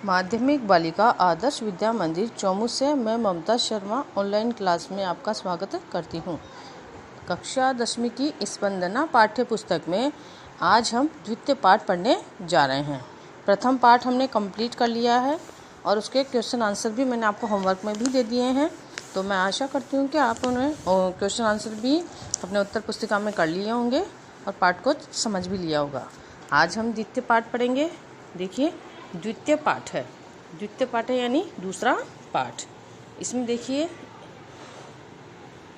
माध्यमिक बालिका आदर्श विद्या मंदिर चौमू से मैं ममता शर्मा ऑनलाइन क्लास में आपका स्वागत करती हूँ। कक्षा 10वीं की स्पंदना पाठ्य पुस्तक में आज हम द्वितीय पाठ पढ़ने जा रहे हैं। प्रथम पाठ हमने कंप्लीट कर लिया है और उसके क्वेश्चन आंसर भी मैंने आपको होमवर्क में भी दे दिए हैं। तो मैं आशा करती हूँ कि आप उन्हें क्वेश्चन आंसर भी अपने उत्तर पुस्तिका में कर लिए होंगे और पाठ को समझ भी लिया होगा। आज हम द्वितीय पाठ पढ़ेंगे। देखिए, द्वितीय पाठ है। द्वितीय पाठ है यानी दूसरा पाठ। इसमें देखिए,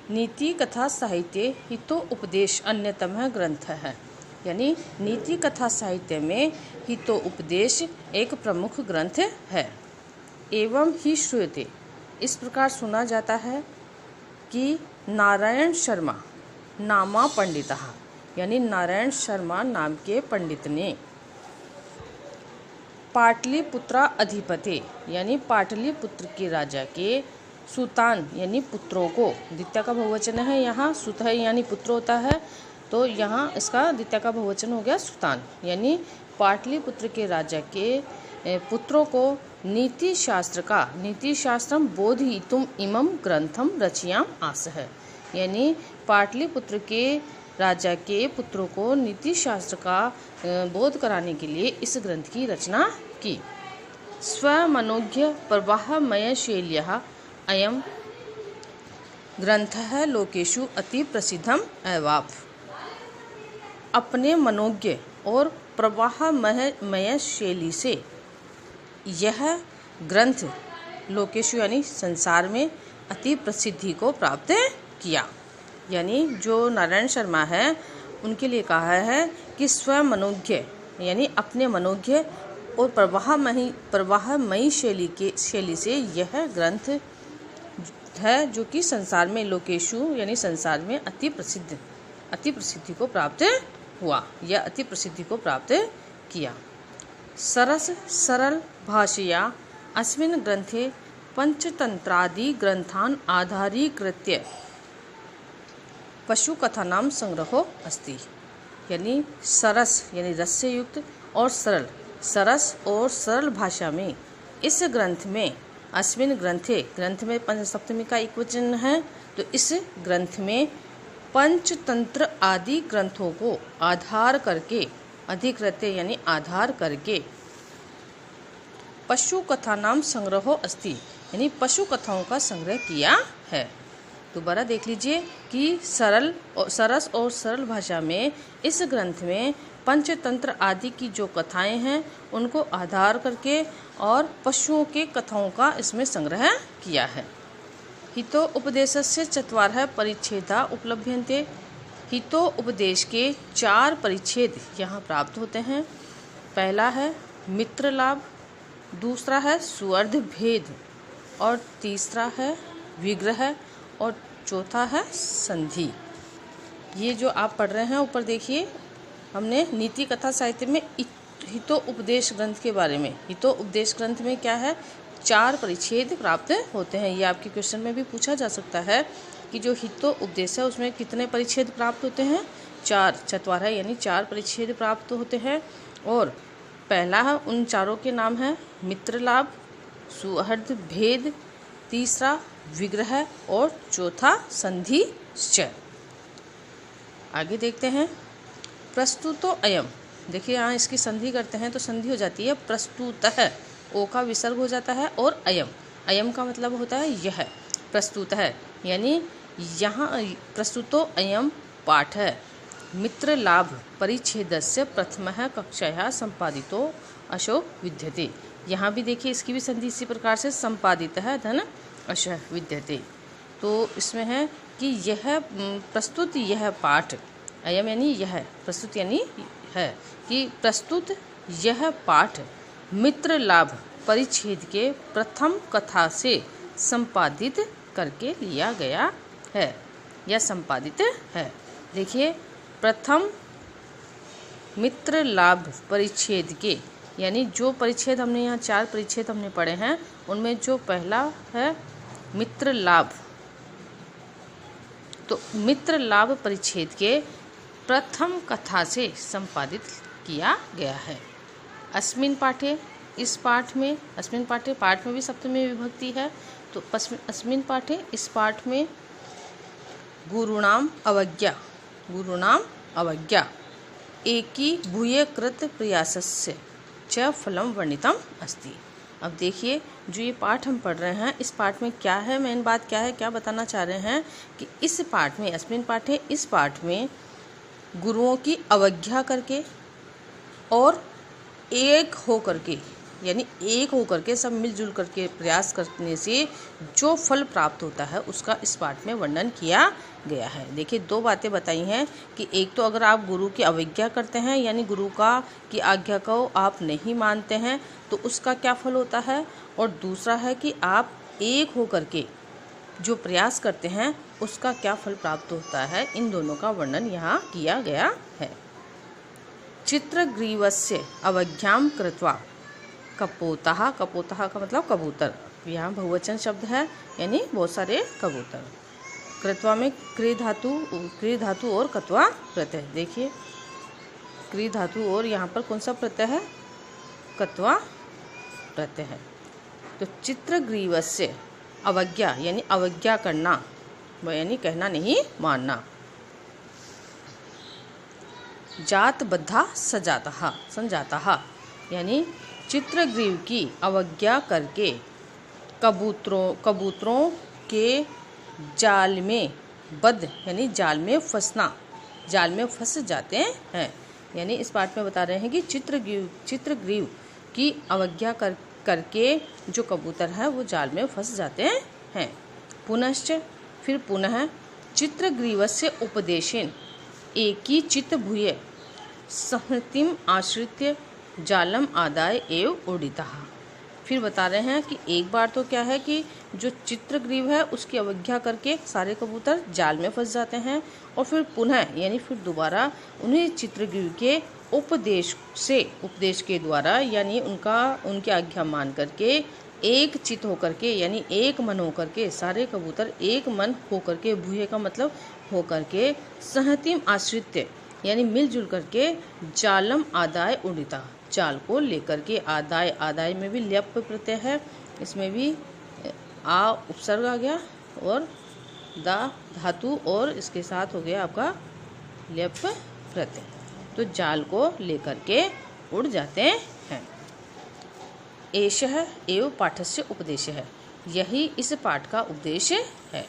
नीति कथा साहित्य हितो उपदेश अन्यतम ग्रंथ है। यानी नीति कथा साहित्य में हितो उपदेश एक प्रमुख ग्रंथ है। एवं ही श्रूयते, इस प्रकार सुना जाता है कि नारायण शर्मा नामा पंडितः, यानी नारायण शर्मा नाम के पंडित ने पाटलिपुत्रा अधिपति, यानी पाटलिपुत्र के राजा के सुतान यानी पुत्रों को, द्वितीय का बहुवचन है, यहाँ सुत है यानी पुत्र होता है, तो यहाँ इसका द्वितीय का बहुवचन हो गया सुतान, यानी पाटलिपुत्र के राजा के पुत्रों को नीति शास्त्र का, नीति शास्त्रम बोधयितुम इमं ग्रंथम रचयाम आस है। यानी पाटलिपुत्र के राजा के पुत्रों को नीति शास्त्र का बोध कराने के लिए इस ग्रंथ की रचना की। स्वमनोज्ञ प्रवाहमय शैल्यः अयं ग्रंथः लोकेषु अति प्रसिद्धम एवाप। अपने मनोज्ञ और प्रवाहमय शैली से यह ग्रंथ लोकेषु यानी संसार में अति प्रसिद्धि को प्राप्त किया। यानी जो नारायण शर्मा है उनके लिए कहा है कि स्वमनोज्ञ यानी अपने मनोज्ञ और प्रवाहमयी शैली से यह ग्रंथ है जो कि संसार में लोकेशु यानी संसार में अति प्रसिद्धि को प्राप्त हुआ या अति प्रसिद्धि को प्राप्त किया। सरस सरल भाषया अस्मिन् ग्रंथे पंचतंत्रादि ग्रंथान आधारीकृत्य पशुकथानां संग्रहो अस्ति। यानी सरस यानी रस से युक्त और सरस और सरल भाषा में इस ग्रंथ में, अस्मिन् ग्रंथे, ग्रंथ में पंचसप्तमी का एक वचन है, तो इस ग्रंथ में पंचतंत्र आदि ग्रंथों को आधार करके, अधिकृत यानी आधार करके, पशु कथानाम संग्रहो अस्ति, यानी पशु कथाओं का संग्रह किया है। दोबारा देख लीजिए कि सरस और सरल भाषा में इस ग्रंथ में पंचतंत्र आदि की जो कथाएं हैं उनको आधार करके और पशुओं के कथाओं का इसमें संग्रह किया है। हितो उपदेशस्य चत्वारः परिच्छेदा उपलभ्यन्ते। हितो उपदेश के 4 परिच्छेद यहाँ प्राप्त होते हैं। पहला है मित्र लाभ, दूसरा है सुअर्ध भेद, और तीसरा है विग्रह, और चौथा है संधि। ये जो आप पढ़ रहे हैं ऊपर देखिए, हमने नीति कथा साहित्य में हितो उपदेश ग्रंथ के बारे में, हितो उपदेश ग्रंथ में क्या है, 4 परिच्छेद प्राप्त होते हैं। ये आपके क्वेश्चन में भी पूछा जा सकता है कि जो हितो उपदेश है उसमें कितने परिच्छेद प्राप्त होते हैं, 4, चत्वारः यानी 4 परिच्छेद प्राप्त होते हैं। और पहला है, उन चारों के नाम है मित्र लाभ, सुहृद भेद, तीसरा विग्रह और चौथा संधि। आगे देखते हैं, प्रस्तुतो अयम। देखिए यहाँ इसकी संधि करते हैं तो संधि हो जाती है प्रस्तुतः, ओ का विसर्ग हो जाता है, और अयम का मतलब होता है यह, प्रस्तुतः यानी यहाँ प्रस्तुतो अयम पाठ है मित्र लाभ परिच्छेदस्य प्रथमः कक्षायाः संपादितो अशो विद्यते। यहाँ भी देखिए इसकी भी संधि इसी प्रकार से संपादित है धन अश विद्यते। तो इसमें है कि यह प्रस्तुत, यह पाठ, अयम यानी यह, प्रस्तुत यानी है, कि प्रस्तुत यह पाठ मित्र लाभ परिच्छेद के प्रथम कथा से संपादित करके लिया गया है या संपादित है। देखिए, प्रथम मित्र लाभ परिच्छेद के, यानी जो परिच्छेद हमने यहाँ 4 परिच्छेद हमने पढ़े हैं उनमें जो पहला है मित्र लाभ, तो मित्र लाभ परिच्छेद के प्रथम कथा से संपादित किया गया है। अस्मिन् पाठे इस पाठ में, अस्मिन् पाठे, पाठ में भी सप्तमी विभक्ति है, तो अस्मिन् पाठे, इस पाठ में गुरुणाम अवज्ञा, गुरुणाम अवज्ञा एकीभूय कृत प्रयासस्य च फलम वर्णितम अस्ति। अब देखिए जो ये पाठ हम पढ़ रहे हैं, इस पाठ में क्या है, मेन बात क्या है, क्या बताना चाह रहे हैं कि इस पाठ में, अस्मिन् पाठे, इस पाठ में गुरुओं की अवज्ञा करके और एक हो करके, यानी एक हो करके, सब मिलजुल करके प्रयास करने से जो फल प्राप्त होता है उसका इस पाठ में वर्णन किया गया है। देखिए दो बातें बताई हैं कि एक तो अगर आप गुरु की अवज्ञा करते हैं, यानी गुरु की आज्ञा को आप नहीं मानते हैं, तो उसका क्या फल होता है, और दूसरा है कि आप एक हो करके जो प्रयास करते हैं उसका क्या फल प्राप्त होता है। इन दोनों का वर्णन यहाँ किया गया है। चित्रग्रीवस्य अवज्ञां कृत्वा कपोतः, कपोतः का मतलब कबूतर, यहाँ बहुवचन शब्द है, यानी बहुत सारे कबूतर। कृत्वा में क्री धातु और कत्वा प्रत्यय। देखिए क्री धातु और यहाँ पर कौन सा प्रत्यय है, कत्वा प्रत्यय है। तो चित्रग्रीवस्य अवज्ञा, यानी अवज्ञा करना, यानी कहना नहीं मानना। जातबद्धा सजातः, संजातः, यानी चित्रग्रीव की अवज्ञा करके कबूतरों के जाल में बद्ध, यानी जाल में फंसना, जाल में फंस जाते हैं। यानी इस पाठ में बता रहे हैं कि चित्रग्रीव की अवज्ञा करके जो कबूतर है वो जाल में फंस जाते हैं। पुनश्च, फिर पुनः चित्रग्रीवस्य उपदेशेन एकी चित्तभूय संहतिम आश्रित्य जालम आदाय एव उडितः। फिर बता रहे हैं कि एक बार तो क्या है कि जो चित्रग्रीव है उसकी अवज्ञा करके सारे कबूतर जाल में फंस जाते हैं, और फिर पुनः यानी फिर दोबारा उन्हें चित्रग्रीव के उपदेश के द्वारा, यानी उनकी आज्ञा मान करके एक चित होकर के, यानी एक मन होकर के, सारे कबूतर एक मन होकर के, भूये का मतलब होकर के, सहतिम आश्रित्य यानी मिलजुल करके, जालम आदाय उड़िता, जाल को लेकर के, आदाय, आदाय में भी ल्यप प्रत्यय है, इसमें भी आ उपसर्ग आ गया और दा धातु और इसके साथ हो गया आपका ल्यप प्रत्यय। तो जाल को लेकर के उड़ जाते हैं। एषः एव पाठस्य उपदेश है, यही इस पाठ का उपदेश है।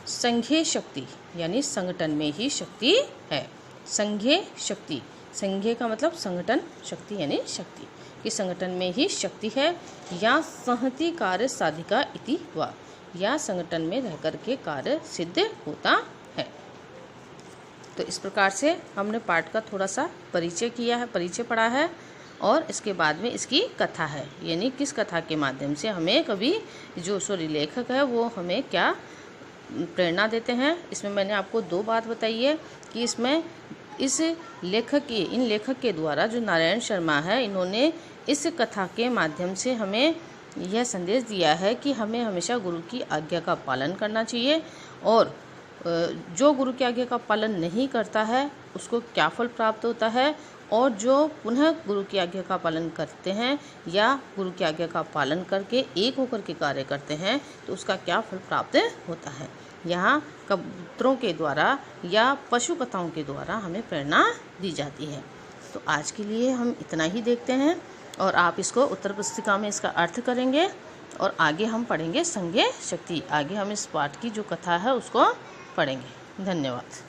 संघे शक्ति, यानी संगठन में ही शक्ति है। संघे शक्ति, संघे का मतलब संगठन, शक्ति यानी शक्ति, कि संगठन में ही शक्ति है। या संहति कार्य साधिका इति वा, या संगठन में रह कर के कार्य सिद्ध होता है। तो इस प्रकार से हमने पाठ का थोड़ा सा परिचय किया है, परिचय पढ़ा है, और इसके बाद में इसकी कथा है, यानी किस कथा के माध्यम से हमें कभी जो लेखक है वो हमें क्या प्रेरणा देते हैं। इसमें मैंने आपको दो बात बताई है कि इसमें इन लेखक के द्वारा, जो नारायण शर्मा है, इन्होंने इस कथा के माध्यम से हमें यह संदेश दिया है कि हमें हमेशा गुरु की आज्ञा का पालन करना चाहिए, और जो गुरु की आज्ञा का पालन नहीं करता है उसको क्या फल प्राप्त होता है, और जो पुनः गुरु की आज्ञा का पालन करते हैं या गुरु की आज्ञा का पालन करके एक होकर के कार्य करते हैं तो उसका क्या फल प्राप्त होता है। यहाँ कबूतरों के द्वारा या पशु कथाओं के द्वारा हमें प्रेरणा दी जाती है। तो आज के लिए हम इतना ही देखते हैं, और आप इसको उत्तर पुस्तिका में इसका अर्थ करेंगे, और आगे हम पढ़ेंगे संज्ञे शक्ति। आगे हम इस पाठ की जो कथा है उसको पढ़ेंगे। धन्यवाद।